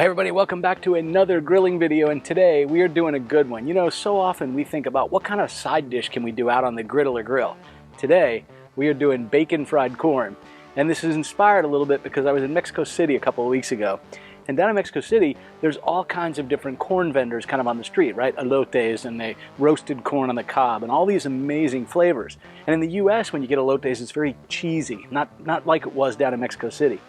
Hey everybody, welcome back to another grilling video, and today we are doing a good one. You know, so often we think about what kind of side dish can we do out on the griddle or grill. Today we are doing bacon fried corn, and this is inspired a little bit because I was in Mexico City a couple of weeks ago. And down in Mexico City, there's all kinds of different corn vendors kind of on the street, right? Elotes and they roasted corn on the cob and all these amazing flavors. And in the US, when you get elotes, it's very cheesy, not like it was down in Mexico City.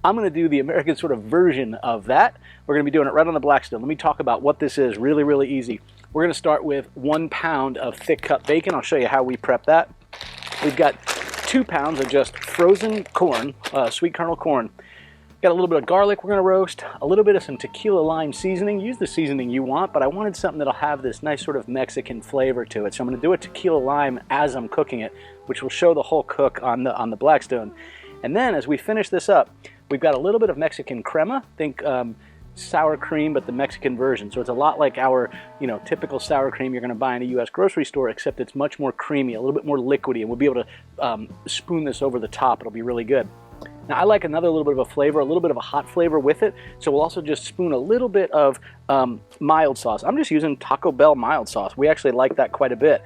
I'm going to do the American sort of version of that. We're going to be doing it right on the Blackstone. Let me talk about what this is. Really easy. We're going to start with 1 pound of thick cut bacon. I'll show you how we prep that. We've got 2 pounds of just frozen corn, sweet kernel corn. Got a little bit of garlic we're going to roast, a little bit of some tequila lime seasoning. Use the seasoning you want, but I wanted something that'll have this nice sort of Mexican flavor to it. So I'm going to do a tequila lime as I'm cooking it, which will show the whole cook on the Blackstone. And then as we finish this up, we've got a little bit of Mexican crema. Think sour cream, but the Mexican version. So it's a lot like our, typical sour cream you're going to buy in a U.S. grocery store, except it's much more creamy, a little bit more liquidy, and we'll be able to spoon this over the top. It'll be really good. Now I like another little bit of a flavor, a little bit of a hot flavor with it, so we'll also just spoon a little bit of mild sauce. I'm just using Taco Bell mild sauce. We actually like that quite a bit.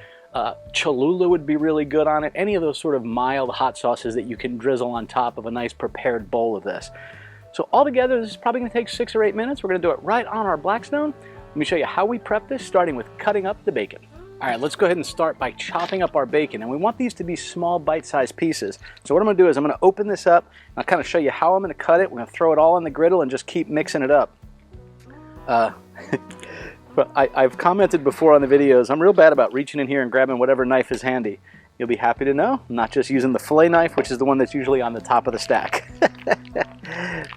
Cholula would be really good on it. Any of those sort of mild hot sauces that you can drizzle on top of a nice prepared bowl of this. So altogether, this is probably going to take 6 or 8 minutes. We're going to do it right on our Blackstone. Let me show you how we prep this, starting with cutting up the bacon. All right, let's go ahead and start by chopping up our bacon, and we want these to be small bite-sized pieces. So what I'm going to do is I'm going to open this up, and I'll kind of show you how I'm going to cut it. We're going to throw it all on the griddle and just keep mixing it up. I've commented before on the videos, I'm real bad about reaching in here and grabbing whatever knife is handy. You'll be happy to know I'm not just using the fillet knife, which is the one that's usually on the top of the stack.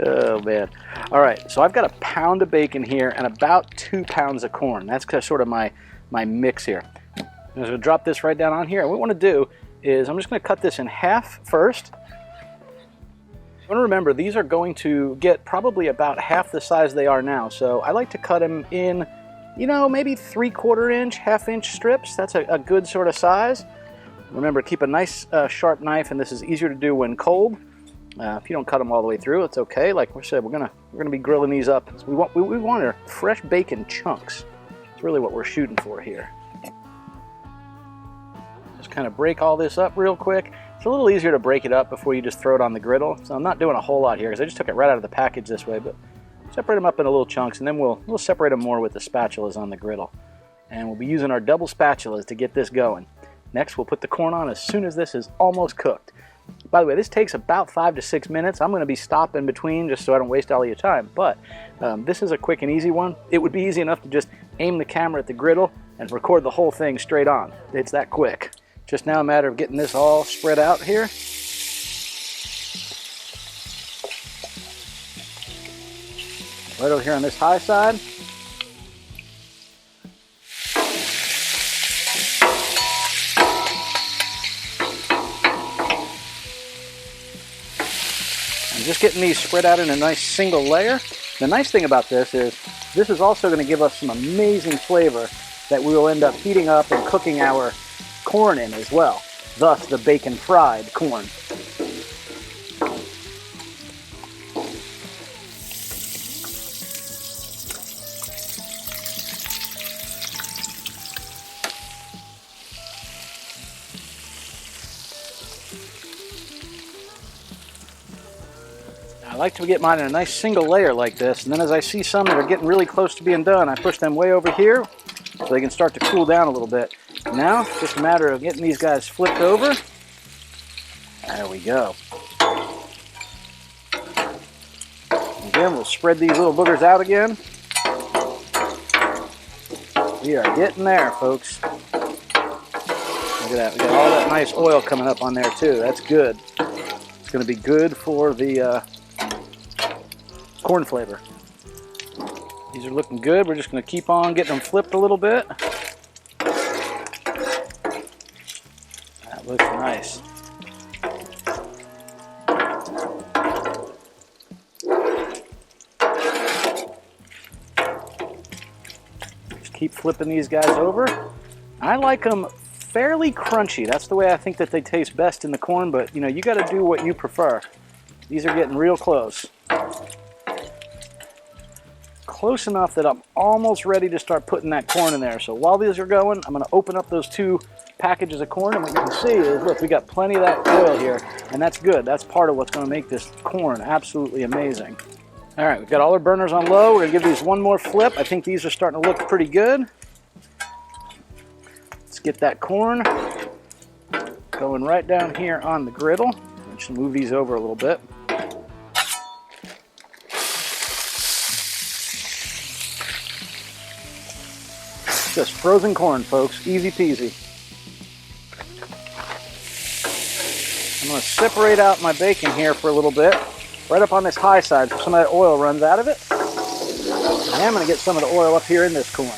Oh man. All right, so I've got 1 pound of bacon here and about 2 pounds of corn. That's sort of my mix here. I'm going to drop this right down on here. And what we want to do is I'm just going to cut this in half first. I want to remember these are going to get probably about half the size they are now. So I like to cut them in, maybe 3/4 inch, ½ inch strips. That's a good sort of size. Remember, keep a nice sharp knife, and this is easier to do when cold. If you don't cut them all the way through, it's okay. Like we said, we're gonna be grilling these up. So we want our fresh bacon chunks. It's really what we're shooting for here. Just kind of break all this up real quick. It's a little easier to break it up before you just throw it on the griddle. So I'm not doing a whole lot here because I just took it right out of the package this way, but separate them up into little chunks, and then we'll separate them more with the spatulas on the griddle. And we'll be using our double spatulas to get this going. Next, we'll put the corn on as soon as this is almost cooked. By the way, this takes about 5 to 6 minutes. I'm going to be stopping between just so I don't waste all of your time, but this is a quick and easy one. It would be easy enough to just aim the camera at the griddle and record the whole thing straight on. It's that quick. Just now a matter of getting this all spread out here. Right over here on this high side. I'm just getting these spread out in a nice single layer. The nice thing about this is also going to give us some amazing flavor that we will end up heating up and cooking our corn in as well. Thus the bacon fried corn. I like to get mine in a nice single layer like this, and then as I see some that are getting really close to being done, I push them way over here so they can start to cool down a little bit. Now, it's just a matter of getting these guys flipped over. There we go. Again, we'll spread these little boogers out again. We are getting there, folks. Look at that. We got all that nice oil coming up on there, too. That's good. It's going to be good for the corn flavor. These are looking good. We're just going to keep on getting them flipped a little bit. That looks nice. Just keep flipping these guys over. I like them fairly crunchy. That's the way I think that they taste best in the corn, but you got to do what you prefer. These are getting real close. close enough that I'm almost ready to start putting that corn in there. So while these are going, I'm going to open up those 2 packages of corn, and what you can see is, look, we got plenty of that oil here, and that's good. That's part of what's going to make this corn absolutely amazing. All right, we've got all our burners on low. We're going to give these one more flip. I think these are starting to look pretty good. Let's get that corn going right down here on the griddle. Just move these over a little bit. Just frozen corn, folks. Easy peasy. I'm going to separate out my bacon here for a little bit, right up on this high side so some of that oil runs out of it. And I'm going to get some of the oil up here in this corn.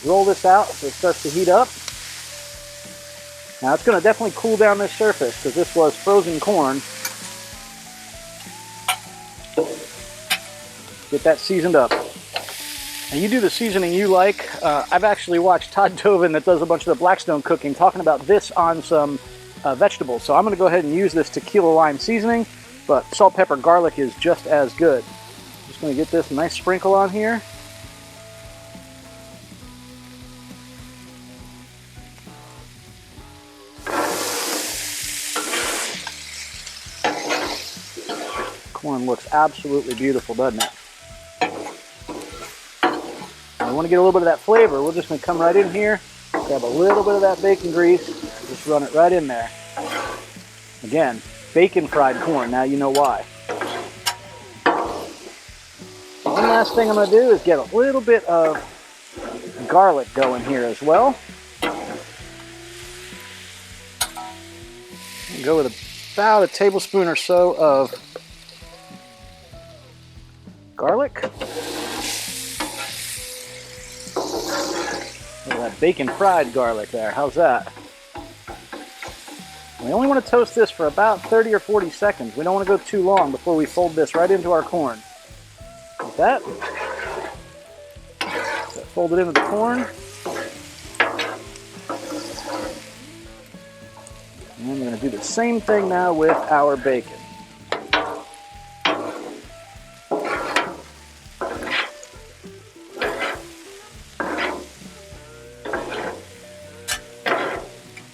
Roll this out so it starts to heat up. Now it's going to definitely cool down this surface because this was frozen corn. Get that seasoned up. And you do the seasoning you like. I've actually watched Todd Tovin, that does a bunch of the Blackstone cooking, talking about this on some vegetables. So I'm going to go ahead and use this tequila lime seasoning, but salt, pepper, garlic is just as good. Just going to get this nice sprinkle on here. Corn looks absolutely beautiful, doesn't it? I want to get a little bit of that flavor. We're just going to come right in here, grab a little bit of that bacon grease, just run it right in there. Again, bacon fried corn. Now you know why. One last thing I'm going to do is get a little bit of garlic going here as well. Go with about a tablespoon or so of garlic. That bacon fried garlic there. How's that? We only want to toast this for about 30 or 40 seconds. We don't want to go too long before we fold this right into our corn. Like that. So fold it into the corn. And then we're going to do the same thing now with our bacon.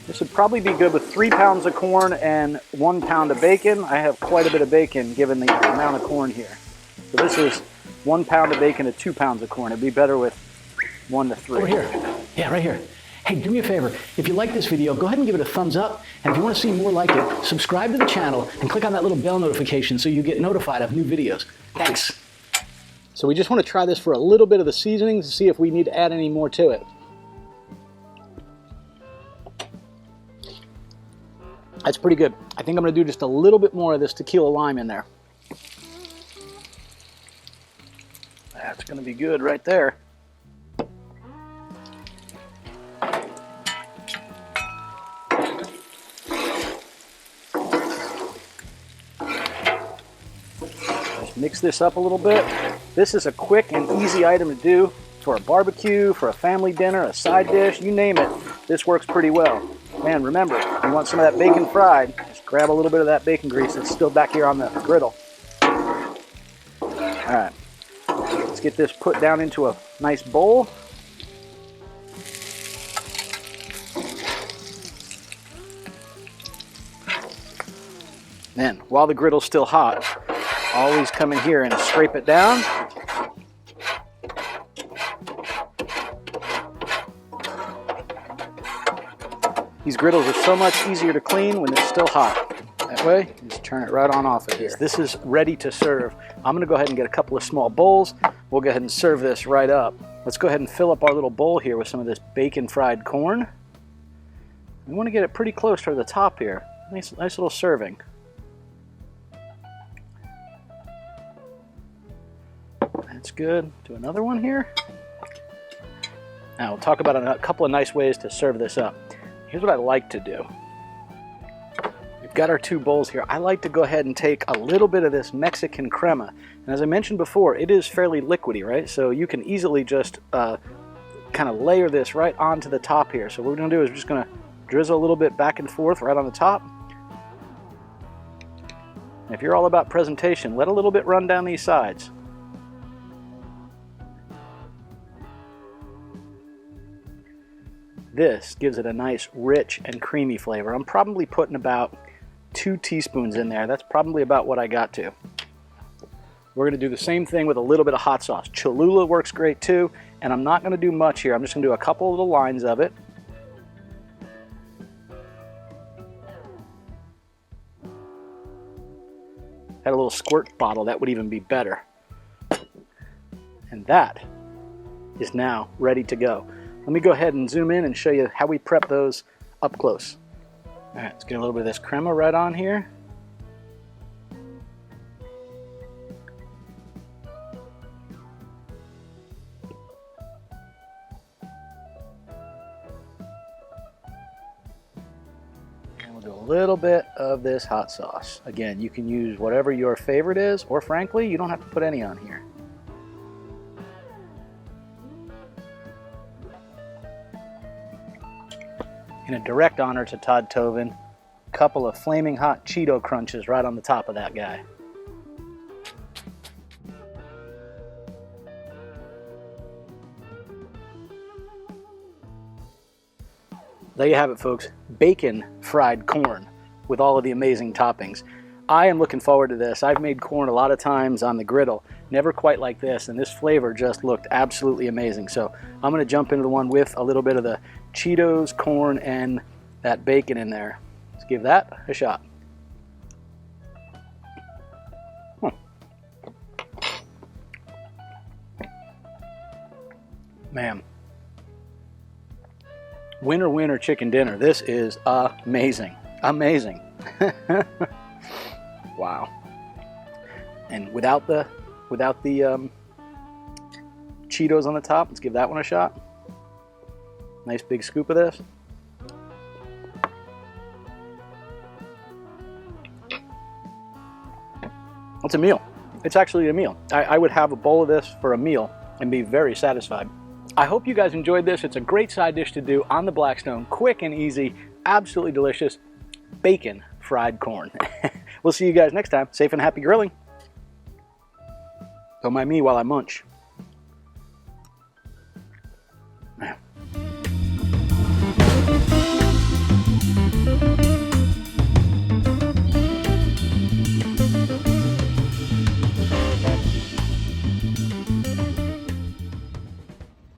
This would probably be good with 3 pounds of corn and 1 pound of bacon. I have quite a bit of bacon given the amount of corn here. So this is 1 pound of bacon to 2 pounds of corn. It'd be better with 1 to 3. Over here. Yeah, right here. Hey, do me a favor. If you like this video, go ahead and give it a thumbs up. And if you want to see more like it, subscribe to the channel and click on that little bell notification so you get notified of new videos. Thanks. So we just want to try this for a little bit of the seasoning to see if we need to add any more to it. That's pretty good. I think I'm going to do just a little bit more of this tequila lime in there. That's going to be good right there. Just mix this up a little bit. This is a quick and easy item to do for a barbecue, for a family dinner, a side dish, you name it. This works pretty well. Man, remember, you want some of that bacon fried, just grab a little bit of that bacon grease that's still back here on the griddle. All right, let's get this put down into a nice bowl. Then, while the griddle's still hot, always come in here and scrape it down. These griddles are so much easier to clean when they're still hot. That way, just turn it right on off of here. This is ready to serve. I'm going to go ahead and get a couple of small bowls. We'll go ahead and serve this right up. Let's go ahead and fill up our little bowl here with some of this bacon fried corn. We want to get it pretty close to the top here. Nice little serving. That's good. Do another one here. Now we'll talk about a couple of nice ways to serve this up. Here's what I like to do. We've got our 2 bowls here. I like to go ahead and take a little bit of this Mexican crema. And as I mentioned before, it is fairly liquidy, right? So you can easily just kind of layer this right onto the top here. So what we're going to do is we're just going to drizzle a little bit back and forth right on the top. And if you're all about presentation, let a little bit run down these sides. this gives it a nice rich and creamy flavor. I'm probably putting about 2 teaspoons in there. That's probably about what I got to. We're going to do the same thing with a little bit of hot sauce. Cholula works great too, and I'm not going to do much here. I'm just going to do a couple little lines of it. Had a little squirt bottle, that would even be better. And that is now ready to go. Let me go ahead and zoom in and show you how we prep those up close. All right, let's get a little bit of this crema right on here. And we'll do a little bit of this hot sauce. Again, you can use whatever your favorite is, or frankly, you don't have to put any on here. In a direct honor to Todd Tovin, a couple of flaming hot Cheeto crunches right on the top of that guy. There you have it, folks. Bacon fried corn with all of the amazing toppings. I am looking forward to this. I've made corn a lot of times on the griddle, never quite like this, and this flavor just looked absolutely amazing. So I'm going to jump into the one with a little bit of the Cheetos, corn, and that bacon in there. Let's give that a shot. Man, winner, winner, chicken dinner. This is amazing. Amazing. Wow. And without the Cheetos on the top, let's give that one a shot. Nice big scoop of this. It's a meal. It's actually a meal. I would have a bowl of this for a meal and be very satisfied. I hope you guys enjoyed this. It's a great side dish to do on the Blackstone. Quick and easy, absolutely delicious. Bacon fried corn. We'll see you guys next time. Safe and happy grilling. Don't mind me while I munch.